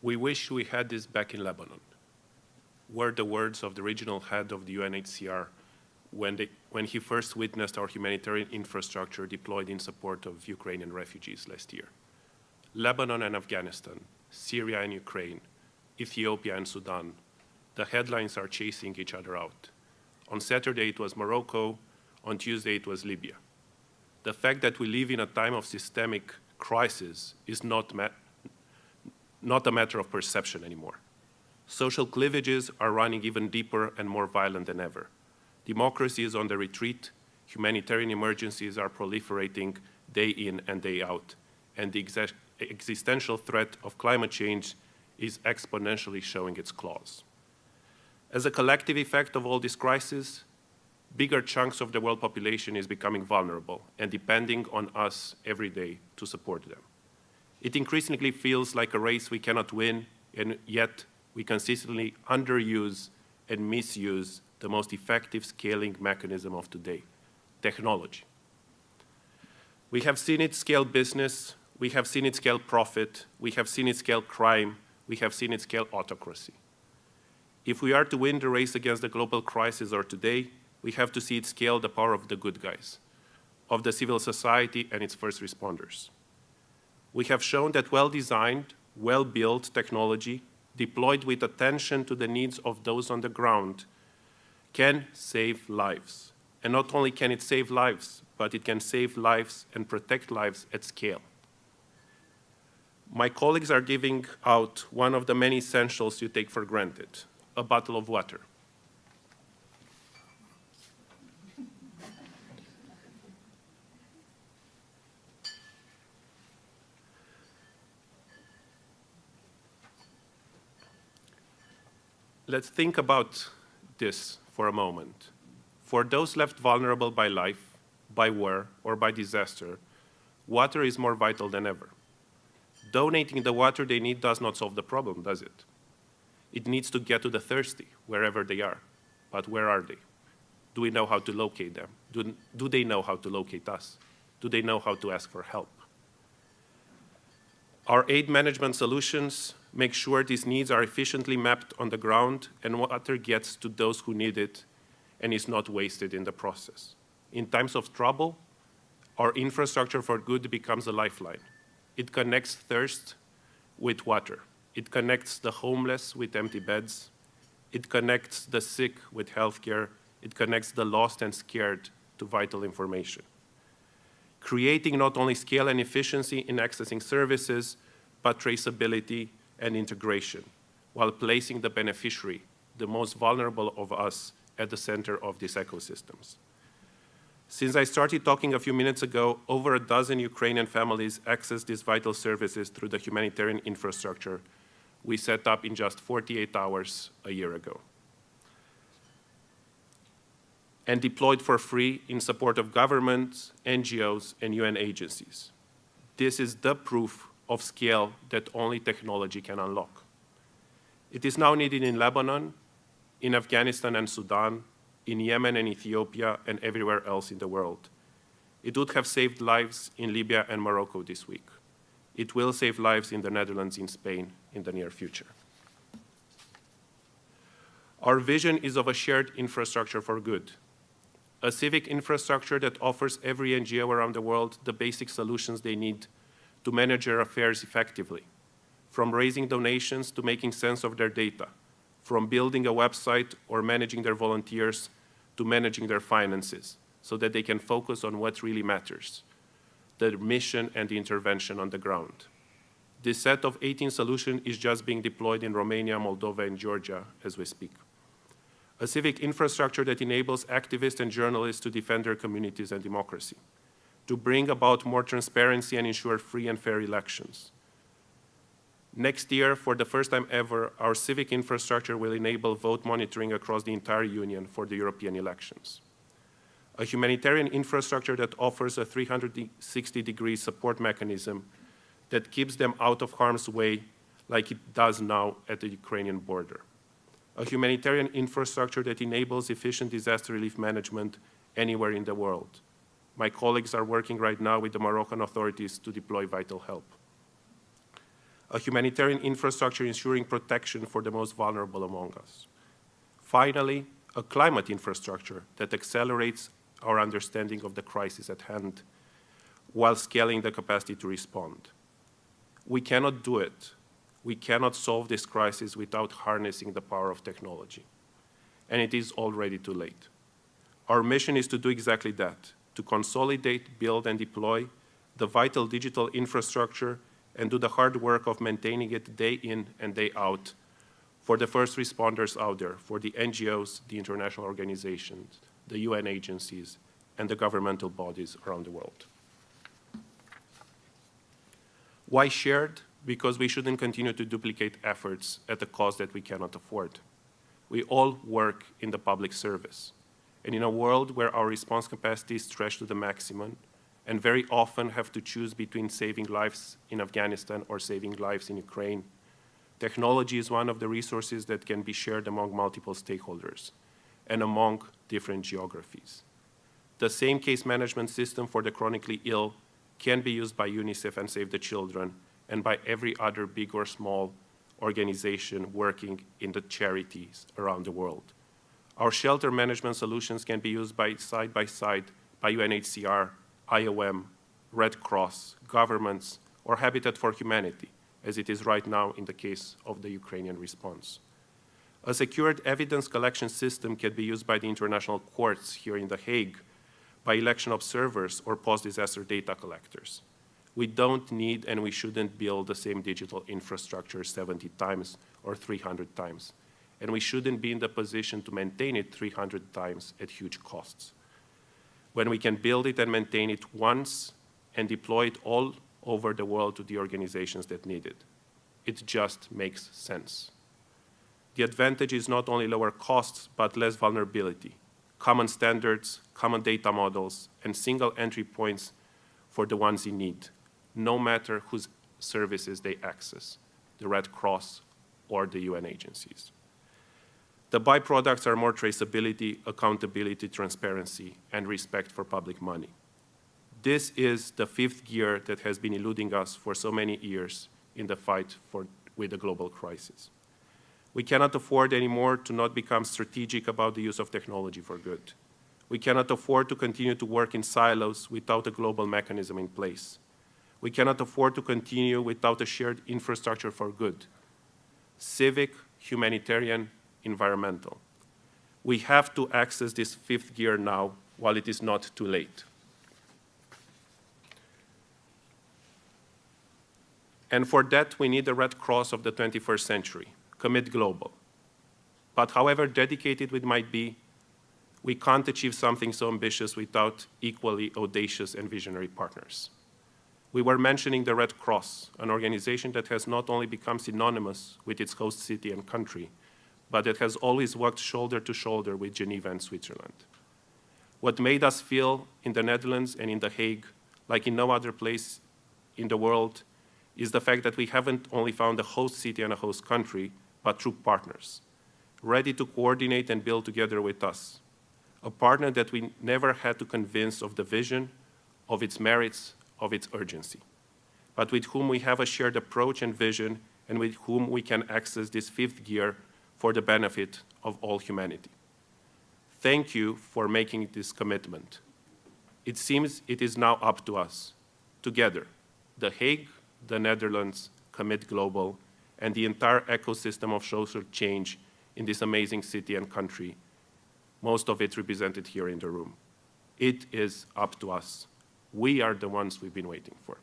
We wish we had this back in Lebanon, were the words of the regional head of the UNHCR when he first witnessed our humanitarian infrastructure deployed in support of Ukrainian refugees last year. Lebanon and Afghanistan, Syria and Ukraine, Ethiopia and Sudan, the headlines are chasing each other out. On Saturday it was Morocco, on Tuesday it was Libya. The fact that we live in a time of systemic crisis is not a matter of perception anymore. Social cleavages are running even deeper and more violent than ever. Democracy is on the retreat, humanitarian emergencies are proliferating day in and day out, and the existential threat of climate change is exponentially showing its claws. As a collective effect of all these crises, bigger chunks of the world population is becoming vulnerable and depending on us every day to support them. It increasingly feels like a race we cannot win, and yet we consistently underuse and misuse the most effective scaling mechanism of today, technology. We have seen it scale business, we have seen it scale profit, we have seen it scale crime, we have seen it scale autocracy. If we are to win the race against the global crisis or today, we have to see it scale the power of the good guys, of the civil society and its first responders. We have shown that well-designed, well-built technology deployed with attention to the needs of those on the ground can save lives. And not only can it save lives, but it can save lives and protect lives at scale. My colleagues are giving out one of the many essentials you take for granted, a bottle of water. Let's think about this for a moment. For those left vulnerable by life, by war, or by disaster, water is more vital than ever. Donating the water they need does not solve the problem, does it? It needs to get to the thirsty, wherever they are. But where are they? Do we know how to locate them? Do they know how to locate us? Do they know how to ask for help? Our aid management solutions make sure these needs are efficiently mapped on the ground and water gets to those who need it and is not wasted in the process. In times of trouble, our infrastructure for good becomes a lifeline. It connects thirst with water. It connects the homeless with empty beds. It connects the sick with healthcare. It connects the lost and scared to vital information. Creating not only scale and efficiency in accessing services, but traceability and integration, while placing the beneficiary, the most vulnerable of us, at the center of these ecosystems. Since I started talking a few minutes ago, over a dozen Ukrainian families access these vital services through the humanitarian infrastructure we set up in just 48 hours a year ago, and deployed for free in support of governments, NGOs, and UN agencies. This is the proof of scale that only technology can unlock. It is now needed in Lebanon, in Afghanistan and Sudan, in Yemen and Ethiopia, and everywhere else in the world. It would have saved lives in Libya and Morocco this week. It will save lives in the Netherlands and Spain in the near future. Our vision is of a shared infrastructure for good, a civic infrastructure that offers every NGO around the world the basic solutions they need to manage their affairs effectively, from raising donations to making sense of their data, from building a website or managing their volunteers to managing their finances, so that they can focus on what really matters, the mission and the intervention on the ground. This set of 18 solutions is just being deployed in Romania, Moldova, and Georgia as we speak. A civic infrastructure that enables activists and journalists to defend their communities and democracy, to bring about more transparency and ensure free and fair elections. Next year, for the first time ever, our civic infrastructure will enable vote monitoring across the entire Union for the European elections. A humanitarian infrastructure that offers a 360-degree support mechanism that keeps them out of harm's way like it does now at the Ukrainian border. A humanitarian infrastructure that enables efficient disaster relief management anywhere in the world. My colleagues are working right now with the Moroccan authorities to deploy vital help. a humanitarian infrastructure ensuring protection for the most vulnerable among us. Finally, a climate infrastructure that accelerates our understanding of the crisis at hand while scaling the capacity to respond. We cannot do it. We cannot solve this crisis without harnessing the power of technology. And it is already too late. Our mission is to do exactly that, to consolidate, build, and deploy the vital digital infrastructure and do the hard work of maintaining it day in and day out for the first responders out there, for the NGOs, the international organizations, the UN agencies, and the governmental bodies around the world. Why shared? Because we shouldn't continue to duplicate efforts at a cost that we cannot afford. We all work in the public service. And in a world where our response capacity is stretched to the maximum, and very often have to choose between saving lives in Afghanistan or saving lives in Ukraine, technology is one of the resources that can be shared among multiple stakeholders and among different geographies. The same case management system for the chronically ill can be used by UNICEF and Save the Children and by every other big or small organization working in the charities around the world. Our shelter management solutions can be used side by side by UNHCR, IOM, Red Cross, governments, or Habitat for Humanity, as it is right now in the case of the Ukrainian response. A secured evidence collection system can be used by the international courts here in The Hague, by election observers or post-disaster data collectors. We don't need and we shouldn't build the same digital infrastructure 70 times or 300 times. And we shouldn't be in the position to maintain it 300 times at huge costs. When we can build it and maintain it once and deploy it all over the world to the organizations that need it, it just makes sense. The advantage is not only lower costs, but less vulnerability, common standards, common data models, and single entry points for the ones in need, no matter whose services they access, the Red Cross or the UN agencies. The byproducts are more traceability, accountability, transparency, and respect for public money. This is the fifth gear that has been eluding us for so many years in the fight with the global crisis. We cannot afford anymore to not become strategic about the use of technology for good. We cannot afford to continue to work in silos without a global mechanism in place. We cannot afford to continue without a shared infrastructure for good, civic, humanitarian, environmental. We have to access this fifth gear now while it is not too late. And for that, we need the Red Cross of the 21st century, commit global. But however dedicated we might be, we can't achieve something so ambitious without equally audacious and visionary partners. We were mentioning the Red Cross, an organization that has not only become synonymous with its host city and country, but that has always worked shoulder to shoulder with Geneva and Switzerland. What made us feel in the Netherlands and in The Hague, like in no other place in the world, is the fact that we haven't only found a host city and a host country, but true partners, ready to coordinate and build together with us. A partner that we never had to convince of the vision, of its merits, of its urgency, but with whom we have a shared approach and vision, and with whom we can access this fifth gear for the benefit of all humanity. Thank you for making this commitment. It seems it is now up to us, together, The Hague, the Netherlands, Commit Global, and the entire ecosystem of social change in this amazing city and country, most of it represented here in the room. It is up to us. We are the ones we've been waiting for.